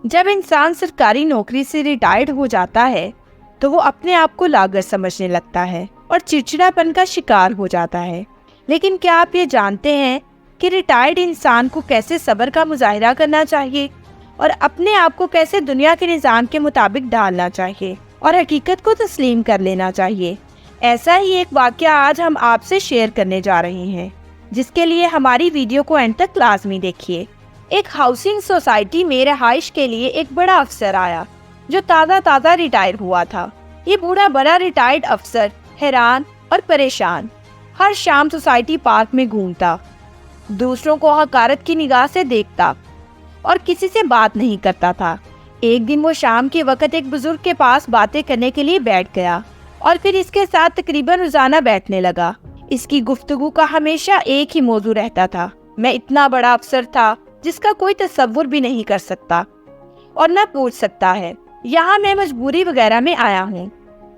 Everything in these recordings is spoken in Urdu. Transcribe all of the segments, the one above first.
جب انسان سرکاری نوکری سے ریٹائرڈ ہو جاتا ہے تو وہ اپنے آپ کو لاغر سمجھنے لگتا ہے اور چڑچڑاپن کا شکار ہو جاتا ہے۔ لیکن کیا آپ یہ جانتے ہیں کہ ریٹائرڈ انسان کو کیسے صبر کا مظاہرہ کرنا چاہیے اور اپنے آپ کو کیسے دنیا کے نظام کے مطابق ڈھالنا چاہیے اور حقیقت کو تسلیم کر لینا چاہیے؟ ایسا ہی ایک واقعہ آج ہم آپ سے شیئر کرنے جا رہے ہیں، جس کے لیے ہماری ویڈیو کو اینڈ تک لازمی دیکھیے۔ ایک ہاؤسنگ سوسائٹی میں رہائش کے لیے ایک بڑا افسر آیا جو تازہ ریٹائر ہوا تھا۔ یہ بوڑھا بڑا ریٹائرڈ افسر حیران اور پریشان ہر شام سوسائٹی پارک میں گھومتا، دوسروں کو حقارت کی نگاہ سے دیکھتا اور کسی سے بات نہیں کرتا تھا۔ ایک دن وہ شام کے وقت ایک بزرگ کے پاس باتیں کرنے کے لیے بیٹھ گیا اور پھر اس کے ساتھ تقریباً روزانہ بیٹھنے لگا۔ اس کی گفتگو کا ہمیشہ ایک ہی موضوع رہتا تھا: میں اتنا بڑا افسر تھا جس کا کوئی تصور بھی نہیں کر سکتا اور نہ پوچھ سکتا ہے، یہاں میں مجبوری وغیرہ میں آیا ہوں۔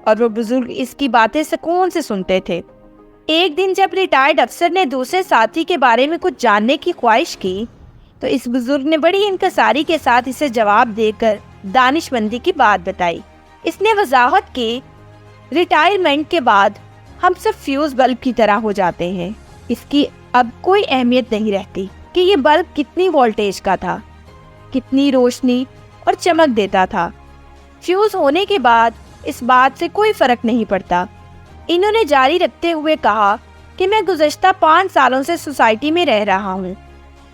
اور وہ بزرگ اس کی باتیں سکون سے سنتے تھے۔ ایک دن جب ریٹائرڈ افسر نے دوسرے ساتھی کے بارے میں کچھ جاننے کی خواہش کی تو اس بزرگ نے بڑی انکساری کے ساتھ اسے جواب دے کر دانش مندی کی بات بتائی۔ اس نے وضاحت کی، ریٹائرمنٹ کے بعد ہم سب فیوز بلب کی طرح ہو جاتے ہیں۔ اس کی اب کوئی اہمیت نہیں رہتی کہ یہ بلب کتنی وولٹیج کا تھا، کتنی روشنی اور چمک دیتا تھا۔ فیوز ہونے کے بعد اس بات سے کوئی فرق نہیں پڑتا۔ انہوں نے جاری رکھتے ہوئے کہا کہ میں گزشتہ 5 سالوں سے سوسائٹی میں رہ رہا ہوں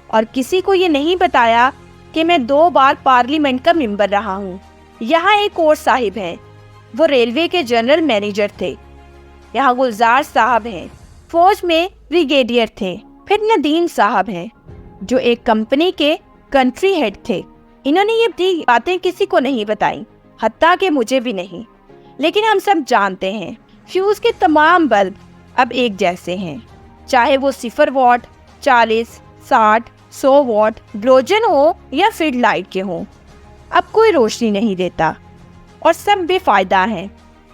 اور کسی کو یہ نہیں بتایا کہ میں 2 بار پارلیمنٹ کا ممبر رہا ہوں۔ یہاں ایک اور صاحب ہیں، وہ ریلوے کے جنرل مینیجر تھے۔ یہاں گلزار صاحب ہیں، فوج میں بریگیڈیئر تھے۔ پھر ندیم صاحب ہیں جو ایک کمپنی کے کنٹری ہیڈ تھے۔ انہوں نے یہ باتیں کسی کو نہیں بتائیں، حتیٰ کہ مجھے بھی نہیں، لیکن ہم سب جانتے ہیں فیوز کے تمام بلب اب ایک جیسے ہیں، چاہے وہ 0 واٹ، 40، 60، 100 واٹ بلوجن ہو یا فیڈ لائٹ کے ہوں، اب کوئی روشنی نہیں دیتا اور سب بے فائدہ ہیں۔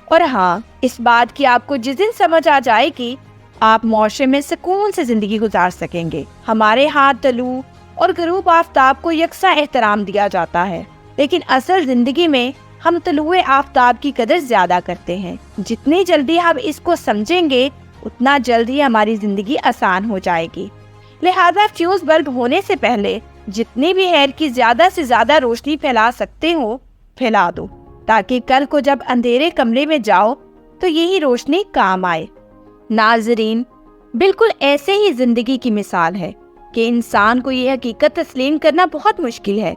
اور ہاں، اس بات کی آپ کو جس دن سمجھ آ جائے گی، آپ معاشرے میں سکون سے زندگی گزار سکیں گے۔ ہمارے ہاں طلوع اور غروب آفتاب کو یکساں احترام دیا جاتا ہے، لیکن اصل زندگی میں ہم طلوع آفتاب کی قدر زیادہ کرتے ہیں۔ جتنی جلدی ہم اس کو سمجھیں گے اتنا جلد ہی ہماری زندگی آسان ہو جائے گی۔ لہذا فیوز بلب ہونے سے پہلے جتنی بھی خیر کی زیادہ سے زیادہ روشنی پھیلا سکتے ہو پھیلا دو، تاکہ کل کو جب اندھیرے کمرے میں جاؤ تو یہی روشنی کام آئے۔ ناظرین، بالکل ایسے ہی زندگی کی مثال ہے کہ انسان کو یہ حقیقت تسلیم کرنا بہت مشکل ہے،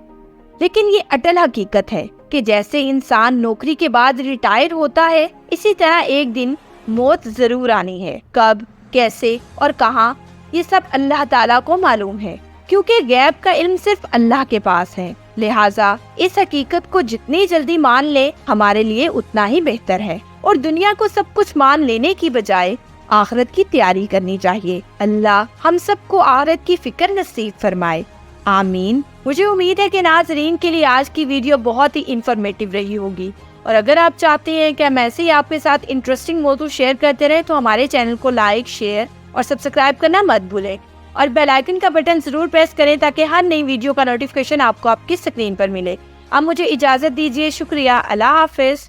لیکن یہ اٹل حقیقت ہے کہ جیسے انسان نوکری کے بعد ریٹائر ہوتا ہے، اسی طرح ایک دن موت ضرور آنی ہے۔ کب، کیسے اور کہاں، یہ سب اللہ تعالیٰ کو معلوم ہے، کیونکہ غیب کا علم صرف اللہ کے پاس ہے۔ لہٰذا اس حقیقت کو جتنی جلدی مان لے ہمارے لیے اتنا ہی بہتر ہے، اور دنیا کو سب کچھ مان لینے کی بجائے آخرت کی تیاری کرنی چاہیے۔ اللہ ہم سب کو آخرت کی فکر نصیب فرمائے، آمین۔ مجھے امید ہے کہ ناظرین کے لیے آج کی ویڈیو بہت ہی انفارمیٹیو رہی ہوگی، اور اگر آپ چاہتے ہیں کہ ہم ایسے ہی آپ کے ساتھ انٹرسٹنگ موضوع شیئر کرتے رہیں تو ہمارے چینل کو لائک، شیئر اور سبسکرائب کرنا مت بھولیں، اور بیل آئیکن کا بٹن ضرور پریس کریں تاکہ ہر نئی ویڈیو کا نوٹیفیکیشن آپ کو آپ کی اسکرین پر ملے۔ اب مجھے اجازت دیجیے، شکریہ، اللہ حافظ۔